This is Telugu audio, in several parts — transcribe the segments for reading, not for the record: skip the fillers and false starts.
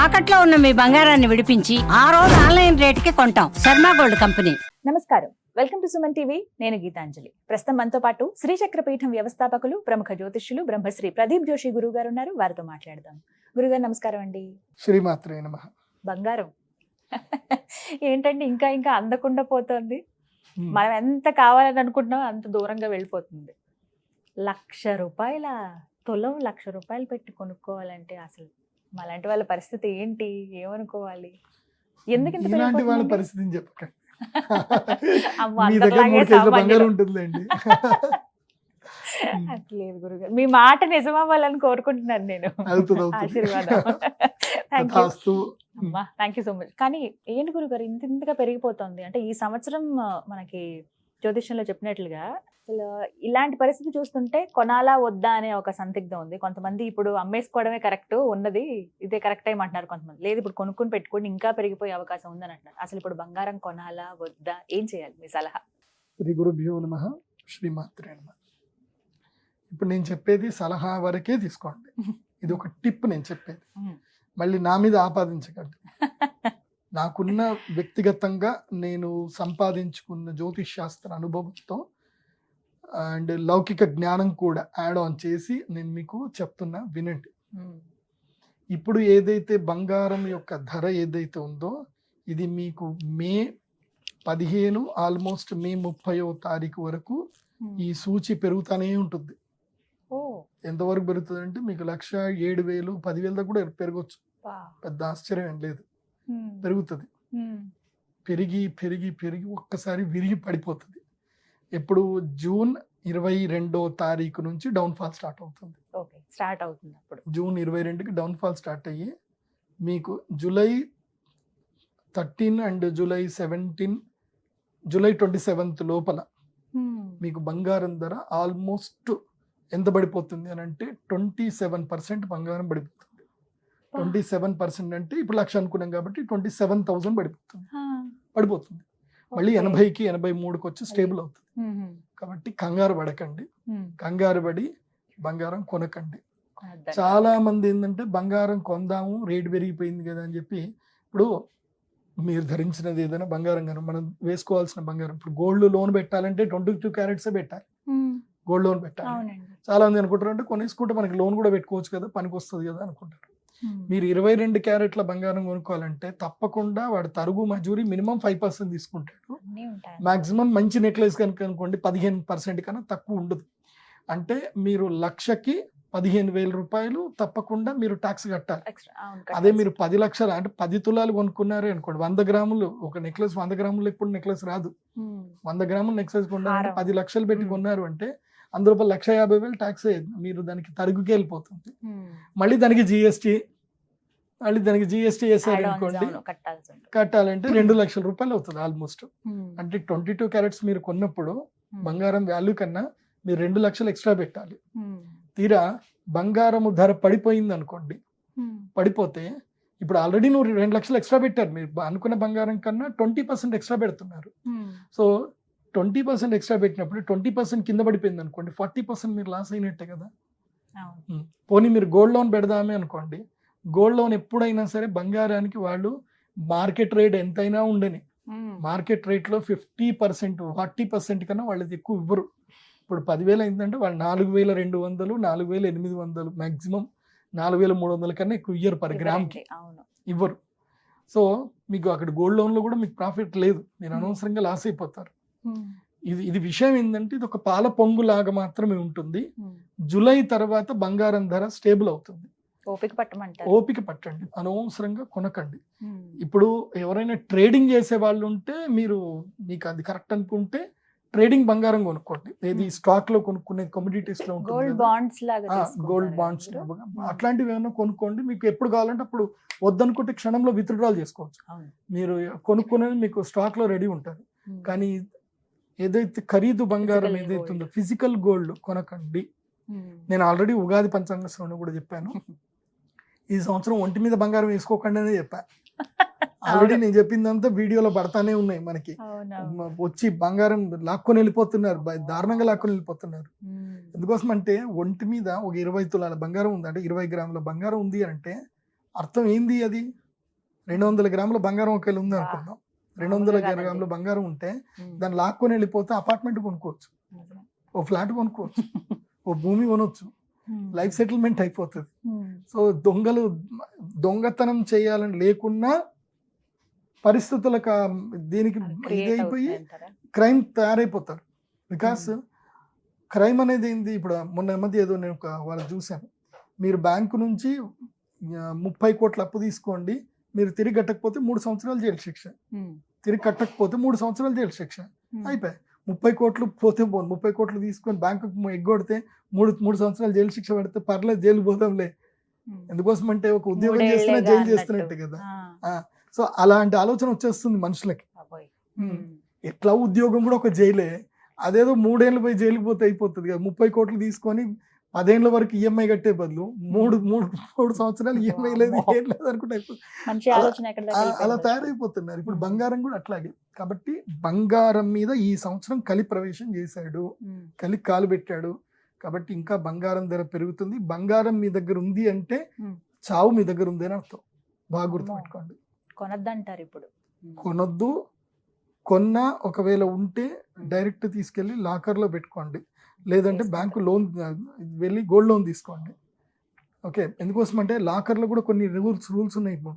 తాకట్లో ఉన్న మీ బంగారాన్ని విడిపించి ఆ రోజు ఆన్లైన్ రేటుకి కొంటాం. Sharma gold company. నమస్కారం, వెల్కమ్ టు సుమన్ టీవీ. నేను గీతాంజలి. ప్రస్తుతం మనతో పాటు శ్రీచక్రపీఠం వ్యవస్థాపకులు, ప్రముఖ జ్యోతిష్యులు బ్రహ్మశ్రీ ప్రదీప్ జోషి గురువు గారు ఉన్నారు. వారితో మాట్లాడదాం. గురుగారు నమస్కారం అండి. శ్రీమాత్రే నమః. బంగారం ఏంటంటే ఇంకా ఇంకా అందకుండా పోతుంది. మనం ఎంత కావాలని అనుకుంటున్నామో అంత దూరంగా వెళ్ళిపోతుంది. 1,00,000 రూపాయల తులం, 1,00,000 రూపాయలు పెట్టి కొనుక్కోవాలంటే అసలు మాలాంటి వాళ్ళ పరిస్థితి ఏంటి, ఏమనుకోవాలి? ఎందుకు ఇంత ఇలాంటి వాళ్ళ పెరిగిపోతుందండి? పరిస్థితిని చెప్పకండి. అమ్మో, మీ దగ్గర అందరిలాగే 3 కేజీల సామాన్యులు. బంగారం ఉంటుందండి. అట్లేదు గురుగారు, మీ మాట నిజమవ్వాలని కోరుకుంటున్నాను నేను. అవుతుంది. ఆశీర్వాదం. థ్యాంక్ యూ తథాస్తు. అమ్మా, థ్యాంక్ యూ సో మచ్. కానీ ఏంటి గురుగారు ఇంత ఇంతగా పెరిగిపోతుంది? అంటే ఈ సంవత్సరం మనకి జ్యోతిష్యంలో చెప్పినట్లుగా అసలు ఇలాంటి పరిస్థితి చూస్తుంటే కొనాలా వద్దా అనే ఒక సందిగ్ధం ఉంది. కొంతమంది ఇప్పుడు అమ్మేసుకోవడమే కరెక్ట్, ఉన్నది ఇదే కరెక్ట్ టైం అంటున్నారు. కొంతమంది లేదు, ఇప్పుడు కొనుక్కుని పెట్టుకోండి, ఇంకా పెరిగిపోయే అవకాశం ఉందని అంటున్నారు. అసలు ఇప్పుడు బంగారం కొనాలా వద్దా, ఏం చేయాలి, మీ సలహా? శ్రీ గురుభ్యో నమః. శ్రీమాత్రే నమః. ఇప్పుడు నేను చెప్పేది సలహా వరకే తీసుకోండి. ఇది ఒక టిప్ నేను చెప్పేది. మళ్ళీ నా మీద ఆపాదించకండి. నాకున్న వ్యక్తిగతంగా నేను సంపాదించుకున్న జ్యోతిష్ శాస్త్ర అనుభవంతో అండ్ లౌకిక జ్ఞానం కూడా యాడ్ ఆన్ చేసి నేను మీకు చెప్తున్నా, వినండి. ఇప్పుడు ఏదైతే బంగారం యొక్క ధర ఏదైతే ఉందో ఇది మీకు మే 15 ఆల్మోస్ట్ మే 30వ తారీఖు వరకు ఈ సూచి పెరుగుతూనే ఉంటుంది. ఎంతవరకు పెరుగుతుంది అంటే మీకు 1,07,000 10,000 దాకా కూడా పెరగచ్చు. పెద్ద ఆశ్చర్యం ఏం లేదు, పెరుగుతుంది. పెరిగి పెరిగి పెరిగి ఒక్కసారి విరిగి పడిపోతుంది. ఎప్పుడు జూన్ 22వ తారీఖు నుంచి డౌన్ఫాల్ స్టార్ట్ అవుతుంది. స్టార్ట్ అవుతుంది. అప్పుడు జూన్ 22కి డౌన్ఫాల్ స్టార్ట్ అయ్యి మీకు July 13 and July 17 July 27th లోపల మీకు బంగారం ధర ఆల్మోస్ట్ ఎంత పడిపోతుంది అని అంటే 27% బంగారం పడిపోతుంది. 27% అంటే ఇప్పుడు 1,00,000 అనుకున్నాం కాబట్టి 27,000 పడిపోతుంది. మళ్ళీ 80కి 83కి వచ్చి స్టేబుల్ అవుతుంది. కాబట్టి కంగారు పడకండి, కంగారు పడి బంగారం కొనకండి. చాలా మంది ఏంటంటే బంగారం కొందాము, రేటు పెరిగిపోయింది కదా అని చెప్పి, ఇప్పుడు మీరు ధరించినది ఏదైనా బంగారం కానీ మనం వేసుకోవాల్సిన బంగారం, ఇప్పుడు గోల్డ్ లోన్ పెట్టాలంటే 22 క్యారెట్సే పెట్టాలి. గోల్డ్ లోన్ పెట్టాలి. చాలా మంది అనుకుంటారు అంటే కొనేసుకుంటే మనకి లోన్ కూడా పెట్టుకోవచ్చు కదా, పనికి వస్తుంది కదా అనుకుంటారు. మీరు 22 క్యారెట్ల బంగారం కొనుక్కోవాలంటే తప్పకుండా వాడు తరుగు మజూరి మినిమం 5% తీసుకుంటాడు. మాక్సిమం మంచి నెక్లెస్ కనుక అనుకోండి 15% కన్నా తక్కువ ఉండదు. అంటే మీరు 1,00,000కి 15,000 రూపాయలు తప్పకుండా మీరు ట్యాక్స్ కట్టాలి. అదే మీరు 10 లక్షలు అంటే 10 తులాలు కొనుక్కున్నారే అనుకోండి, 100 గ్రాములు ఒక నెక్లెస్, 100 గ్రాములు ఎప్పుడు నెక్లెస్ రాదు. 100 గ్రాముల నెక్లెస్ కొన్నారు, 10 లక్షలు పెట్టి కొన్నారు అంటే అందులో 1,50,000 ట్యాక్స్ మీరు దానికి తరుగుకి వెళ్ళిపోతుంది. మళ్ళీ దానికి జిఎస్టీ, మళ్ళీ దానికి జిఎస్టీ వేసారు అనుకోండి, కట్టాలంటే 2 లక్షల రూపాయలు అవుతుంది ఆల్మోస్ట్. అంటే 22 క్యారెట్స్ మీరు కొన్నప్పుడు బంగారం వాల్యూ కన్నా మీరు 2 లక్షలు ఎక్స్ట్రా పెట్టాలి. తీరా బంగారము ధర పడిపోయింది అనుకోండి, పడిపోతే ఇప్పుడు ఆల్రెడీ నువ్వు 2 లక్షలు ఎక్స్ట్రా పెట్టారు, మీరు అనుకున్న బంగారం కన్నా 20% ఎక్స్ట్రా పెడుతున్నారు. సో 20% ఎక్స్ట్రా పెట్టినప్పుడు 20% కింద పడిపోయింది అనుకోండి, 40% మీరు లాస్ అయినట్టే కదా. పోనీ మీరు గోల్డ్ లోన్ పెడదామే అనుకోండి, గోల్డ్ లోన్ ఎప్పుడైనా సరే బంగారానికి వాళ్ళు మార్కెట్ రేట్ ఎంతైనా ఉండని, మార్కెట్ రేట్లో 50% 40% కన్నా వాళ్ళది ఎక్కువ ఇవ్వరు. ఇప్పుడు 10,000 అయిందంటే వాళ్ళు 4,200 4,800 మ్యాక్సిమం 4,300 కన్నా ఎక్కువ ఇయ్యరు పర్ గ్రామ్కి, ఇవ్వరు. సో మీకు అక్కడ గోల్డ్ లోన్లో కూడా మీకు ప్రాఫిట్ లేదు, మీరు అనవసరంగా లాస్ అయిపోతారు. ఇది విషయం ఏంటంటే ఇది ఒక పాల పొంగు లాగా మాత్రమే ఉంటుంది. జూలై తర్వాత బంగారం ధర స్టేబుల్ అవుతుంది. ఓపిక పట్టండి, అనవసరంగా కొనకండి. ఇప్పుడు ఎవరైనా ట్రేడింగ్ చేసే వాళ్ళు ఉంటే మీకు అది కరెక్ట్ అనుకుంటే ట్రేడింగ్ బంగారం కొనుక్కోండి. ఏది స్టాక్ లో కొనుక్కునే కమోడిటీస్ లో గోల్డ్ బాండ్స్ అట్లాంటివి ఏమైనా కొనుక్కోండి. మీకు ఎప్పుడు కావాలంటే అప్పుడు వద్దనుకుంటే క్షణంలో విత్డ్రాల్ చేసుకోవచ్చు. మీరు కొనుక్కునేది మీకు స్టాక్ లో రెడీ ఉంటుంది. కానీ ఏదైతే ఖరీదు బంగారం ఏదైతే ఉందో ఫిజికల్ గోల్డ్ కొనకండి. నేను ఆల్రెడీ ఉగాది పంచాంగ శ్రవణం కూడా చెప్పాను, ఈ సంవత్సరం ఒంటి మీద బంగారం వేసుకోకండి అనే చెప్పా. ఆల్రెడీ నేను చెప్పిందంతా వీడియోలో పడతానే ఉన్నాయి. మనకి వచ్చి బంగారం లాక్కొని వెళ్ళిపోతున్నారు, దారుణంగా లాక్కొని వెళ్ళిపోతున్నారు. ఎందుకోసం అంటే ఒంటి మీద ఒక 20 తులాల బంగారం ఉంది అంటే 20 గ్రాముల బంగారం ఉంది అంటే అర్థం ఏంది అది? 200 గ్రాముల బంగారం ఒకవేళ ఉంది అనుకుందాం. 200 గ్రాముల బంగారం ఉంటే దాన్ని లాక్కొని వెళ్ళిపోతే అపార్ట్మెంట్ కొనుక్కోవచ్చు, ఓ ఫ్లాట్ కొనుక్కోవచ్చు, ఓ భూమి కొనవచ్చు, లైఫ్ సెటిల్మెంట్ అయిపోతుంది. సో దొంగతనం చేయాలని లేకున్నా పరిస్థితులకు దీనికి ఇదైపోయి క్రైమ్ తయారైపోతారు. బికాస్ క్రైమ్ అనేది ఏంది, ఇప్పుడు మొన్న మధ్య ఏదో నేను వాళ్ళు చూశాను, మీరు బ్యాంకు నుంచి 30 కోట్ల అప్పు తీసుకోండి, మీరు తిరిగి కట్టకపోతే 3 సంవత్సరాలు జైలు శిక్ష, తిరిగి కట్టకపోతే 3 సంవత్సరాలు జైలు శిక్ష, అయిపోయి 30 కోట్లు పోతే 30 కోట్లు తీసుకొని బ్యాంకు ఎగ్గొడితే 3 సంవత్సరాలు జైలు శిక్ష పెడితే పర్లేదు, జైలు పోదాంలే. ఎందుకోసం అంటే ఒక ఉద్యోగం చేస్తున్నా జైలు చేస్తున్నట్టే కదా. సో అలాంటి ఆలోచన వచ్చేస్తుంది మనుషులకి. ఎట్లా ఉద్యోగం కూడా ఒక జైలే, అదేదో 3 ఏళ్ళు పోయి జైలుకి పోతే అయిపోతుంది కదా. 30 కోట్లు తీసుకొని 10 ఏళ్ళ వరకు ఈఎంఐ కట్టే బదులు 3 సంవత్సరాలు ఈఎంఐ లేదు, ఏం లేదు అనుకుంటే అలా తయారైపోతున్నారు. ఇప్పుడు బంగారం కూడా అట్లాగే. కాబట్టి బంగారం మీద ఈ సంవత్సరం కలి ప్రవేశం చేశాడు, కలి కాలు పెట్టాడు. కాబట్టి ఇంకా బంగారం ధర పెరుగుతుంది. బంగారం మీ దగ్గర ఉంది అంటే చావు మీ దగ్గర ఉంది అని అర్థం. బాగా గుర్తుపెట్టుకోండి. కొనద్దంటారు ఇప్పుడు. కొనొద్దు. కొన్నా ఒకవేళ ఉంటే డైరెక్ట్ తీసుకెళ్ళి లాకర్లో పెట్టుకోండి, లేదంటే బ్యాంకు లోన్ వెళ్ళి గోల్డ్ లోన్ తీసుకోండి. ఓకే, ఎందుకోసం అంటే లాకర్లో కూడా కొన్ని రూల్స్ ఉన్నాయి. ఇప్పుడు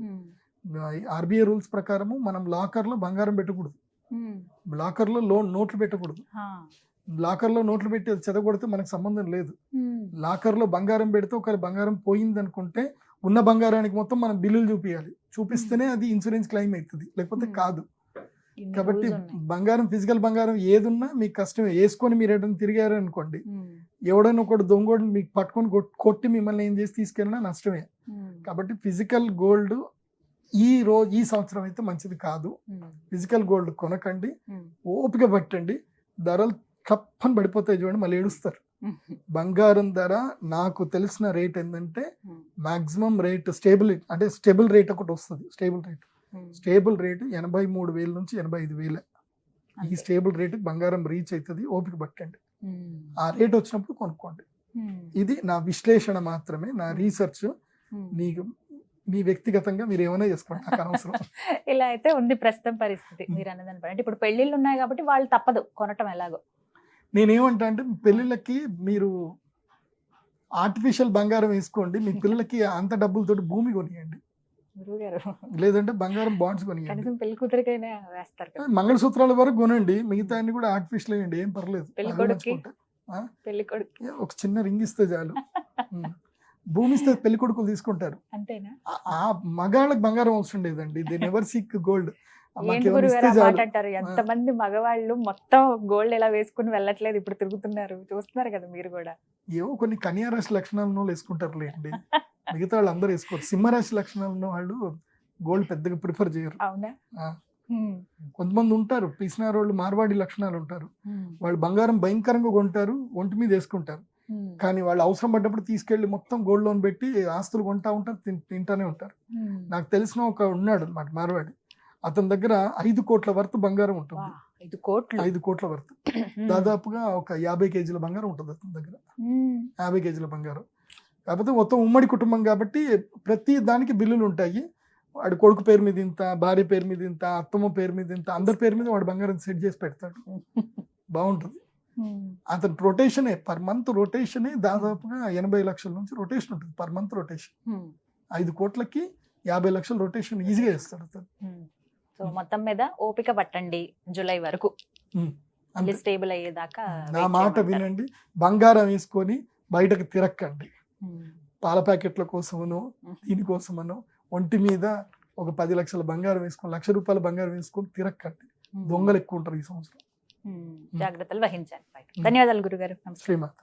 ఆర్బీఐ రూల్స్ ప్రకారము మనం లాకర్లో బంగారం పెట్టకూడదు, లాకర్లో నోట్లు పెట్టకూడదు. లాకర్లో నోట్లు పెట్టి అది చెదగొడితే మనకు సంబంధం లేదు. లాకర్లో బంగారం పెడితే ఒకవేళ బంగారం పోయింది అనుకుంటే ఉన్న బంగారానికి మొత్తం మనం బిల్లులు చూపించాలి, చూపిస్తేనే అది ఇన్సూరెన్స్ క్లెయిమ్ అవుతుంది, లేకపోతే కాదు. కాబట్టి బంగారం, ఫిజికల్ బంగారం ఏదున్నా మీకు కష్టమే. వేసుకొని మీరు ఎక్కడైనా తిరిగారు అనుకోండి, ఎవడైనా ఒకటి దొంగోడు మీకు పట్టుకొని కొట్టి మిమ్మల్ని ఏం చేసి తీసుకెళ్ళినా నష్టమే. కాబట్టి ఫిజికల్ గోల్డ్ ఈ సంవత్సరం అయితే మంచిది కాదు. ఫిజికల్ గోల్డ్ కొనకండి, ఓపిక పట్టండి. ధరలు తప్పని పడిపోతాయి చూడండి, మళ్ళీ ఏడుస్తారు. బంగారం ధర నాకు తెలిసిన రేట్ ఏంటంటే మాక్సిమం రేట్ స్టేబుల్ రేట్ ఒకటి వస్తుంది. స్టేబుల్ రేటు 83,000 నుంచి 85,000. ఈ స్టేబుల్ రేటు బంగారం రీచ్ అవుతుంది, ఓపిక పట్టండి. ఆ రేట్ వచ్చినప్పుడు కొనుక్కోండి. ఇది నా విశ్లేషణ మాత్రమే, నా రీసెర్చ్. మీ వ్యక్తిగతంగా మీరు ఏమైనా చేసుకోండి, నాకు అనవసరం. ఇలా అయితే ఉంది ప్రస్తుతం పరిస్థితి మీరు అన్నదాని. అంటే ఇప్పుడు పెళ్లిళ్ళు ఉన్నాయి కాబట్టి వాళ్ళు తప్పదు కొనటం. ఎలాగో నేనేమంటా అంటే, పెళ్ళిళ్ళకి మీరు ఆర్టిఫిషియల్ బంగారం వేసుకోండి, మీ పిల్లలకి అంత డబ్బులతో భూమి కొనియండి, లేదంటే బంగారం బాండ్స్ కొనియండి. పెళ్లి కూతురికైనా వేస్తారు కదా, మంగళసూత్రాల వరకు కొనండి, మిగతా అన్ని కూడా ఆర్టిఫిషియల్ వేయండి, ఏం పర్లేదు. పెళ్లి కొడుకు ఒక చిన్న రింగ్ ఇస్తే చాలు. భూమి ఇస్తే పెళ్లి కొడుకులు తీసుకుంటారు, అంతేనా? ఆ మగాళ్ళకి బంగారం అవసరం లేదండి, దే నెవర్ సీక్ గోల్డ్. అంటారు ఎంతమంది మగవాళ్ళు మొత్తం గోల్డ్ ఎలా వేసుకుని వెళ్ళట్లేదు, ఇప్పుడు తిరుగుతున్నారు, చూస్తున్నారు కదా మీరు కూడా. ఏవో కొన్ని కన్యారాశి లక్షణాలను వేసుకుంటారు లేండి, మిగతా వాళ్ళు అందరూ వేసుకోరు. సింహరాశి లక్షణాలు ఉన్న వాళ్ళు గోల్డ్ పెద్దగా ప్రిఫర్ చేయరు. అవునా? కొంతమంది ఉంటారు పిసినారు వాళ్ళు, మార్వాడి లక్షణాలు ఉంటారు, వాళ్ళు బంగారం భయంకరంగా కొంటారు, ఒంటి మీద వేసుకుంటారు, కానీ వాళ్ళు అవసరం పడ్డప్పుడు తీసుకెళ్లి మొత్తం గోల్డ్ లోన్ పెట్టి ఆస్తులు కొంటా ఉంటారు, తింటానే ఉంటారు. నాకు తెలిసిన ఒక ఉన్నాడు అన్నమాట మార్వాడి, అతని దగ్గర 5 కోట్ల వర్త్ బంగారం ఉంటుంది. 5 కోట్ల వర్త్, దాదాపుగా ఒక 50 కేజీల బంగారం ఉంటుంది అతని దగ్గర. 50 కేజీల బంగారం. కాకపోతే మొత్తం ఉమ్మడి కుటుంబం కాబట్టి ప్రతి దానికి బిల్లులు ఉంటాయి. వాడి కొడుకు పేరు మీద ఇంత, భార్య పేరు మీద ఇంత, అత్తమ్మ పేరు మీద ఇంత, అందరి పేరు మీద వాడు బంగారం సెట్ చేసి పెడతాడు. బాగుంటుంది. అతని రొటేషనే, పర్ మంత్ రొటేషనే దాదాపుగా 80 లక్షల నుంచి రొటేషన్ ఉంటుంది, పర్ మంత్ రొటేషన్. 5 కోట్లకి 50 లక్షల రొటేషన్ ఈజీగా చేస్తాడు అతను. సో మొత్తం మీద ఓపిక పట్టండి, జూలై వరకు స్టేబుల్ అయ్యేదాకా. నా మాట వినండి, బంగారం వేసుకొని బయటకు తిరక్కండి. పాల ప్యాకెట్ల కోసమనో దీనికోసమనో ఒంటి మీద ఒక 10 లక్షల బంగారం వేసుకొని, ₹1,00,000 బంగారం వేసుకొని తిరక్కండి. దొంగలు ఎక్కువ ఉంటారు ఈ సంవత్సరం. జాగ్రత్తలు వహించండి. ధన్యవాదాలు గురుగారు. శ్రీమాత.